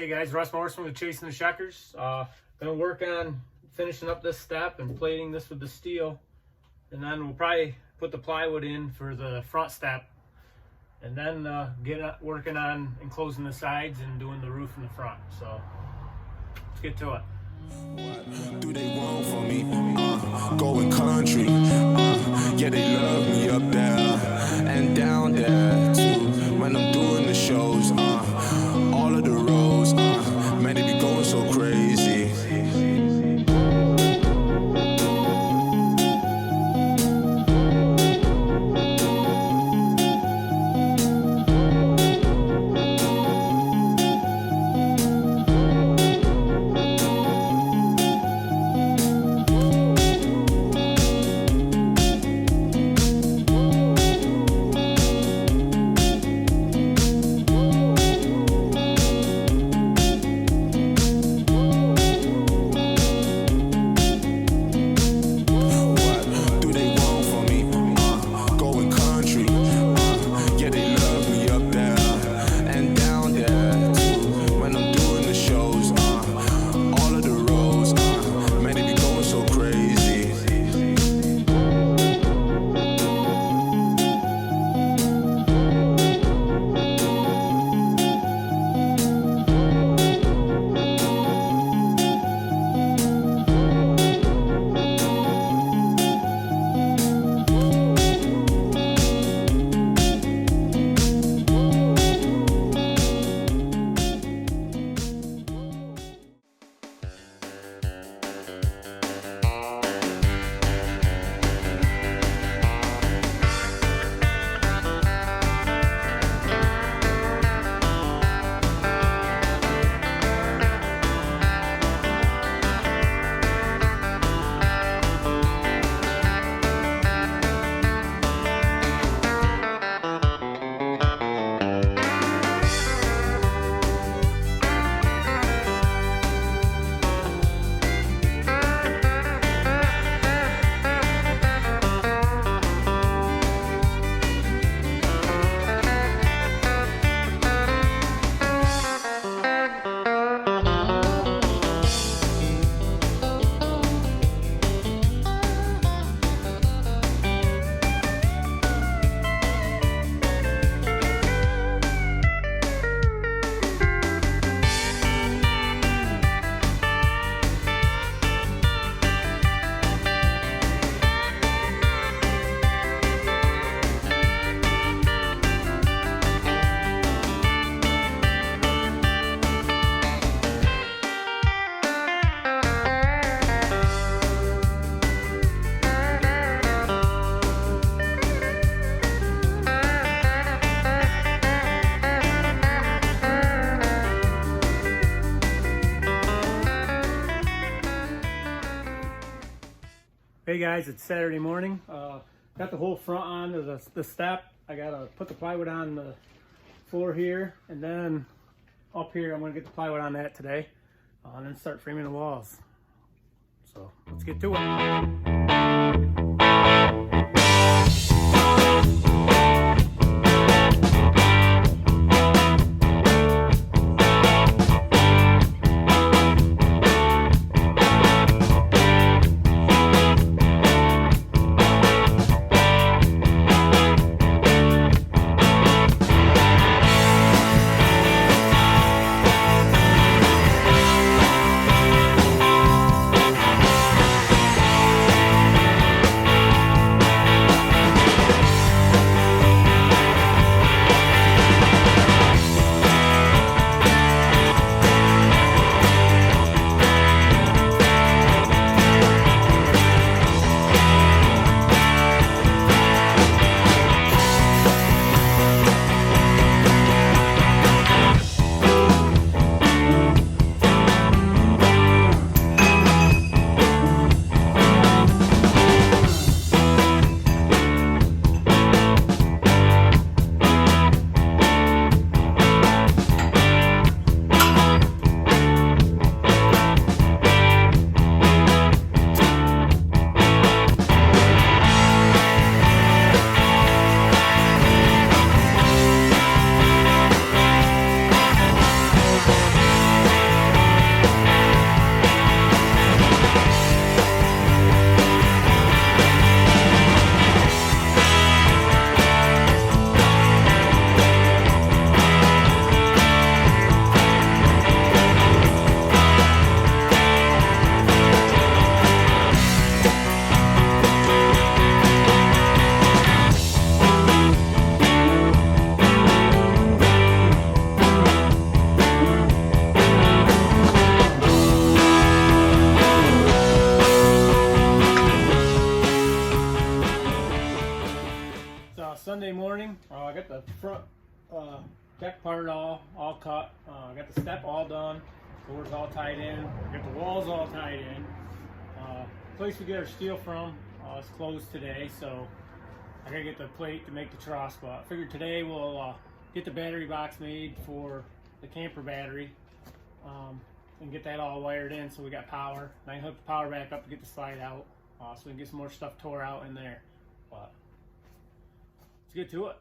Hey guys, Russ Morrison with Chasing the Checkers. Gonna work on finishing up this step and plating this with the steel, and then we'll probably put the plywood in for the front step, and then working on enclosing the sides and doing the roof in the front. So let's get to it. What do they want from me? Going country. Yeah, they love me up there and down there too. When I'm doing the shows, all of the roads, man, they be going so crazy. Hey guys, it's Saturday morning. Got the whole front on to the step. I gotta put the plywood on the floor here, and then up here I'm gonna get the plywood on that today, and then start framing the walls. So let's get to it. front deck part all cut. Got the step all done. Doors all tied in. Got the walls all tied in. Place we get our steel from is closed today, so I gotta get the plate to make the truss. But I figured today we'll get the battery box made for the camper battery and get that all wired in so we got power. And I can hook the power back up to get the slide out so we can get some more stuff tore out in there. But let's get to it.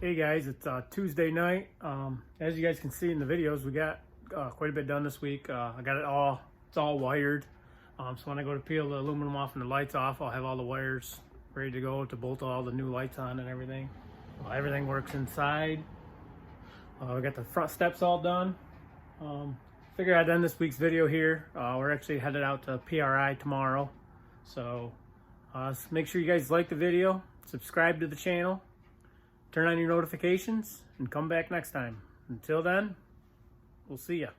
Hey guys, it's Tuesday night. As you guys can see in the videos, we got quite a bit done this week. I got it all, it's all wired. So when I go to peel the aluminum off and the lights off, I'll have all the wires ready to go to bolt all the new lights on and everything. Everything works inside. We got the front steps all done. Figured I'd end this week's video here. We're actually headed out to PRI tomorrow. So make sure you guys like the video, subscribe to the channel, turn on your notifications, and come back next time. Until then, we'll see ya.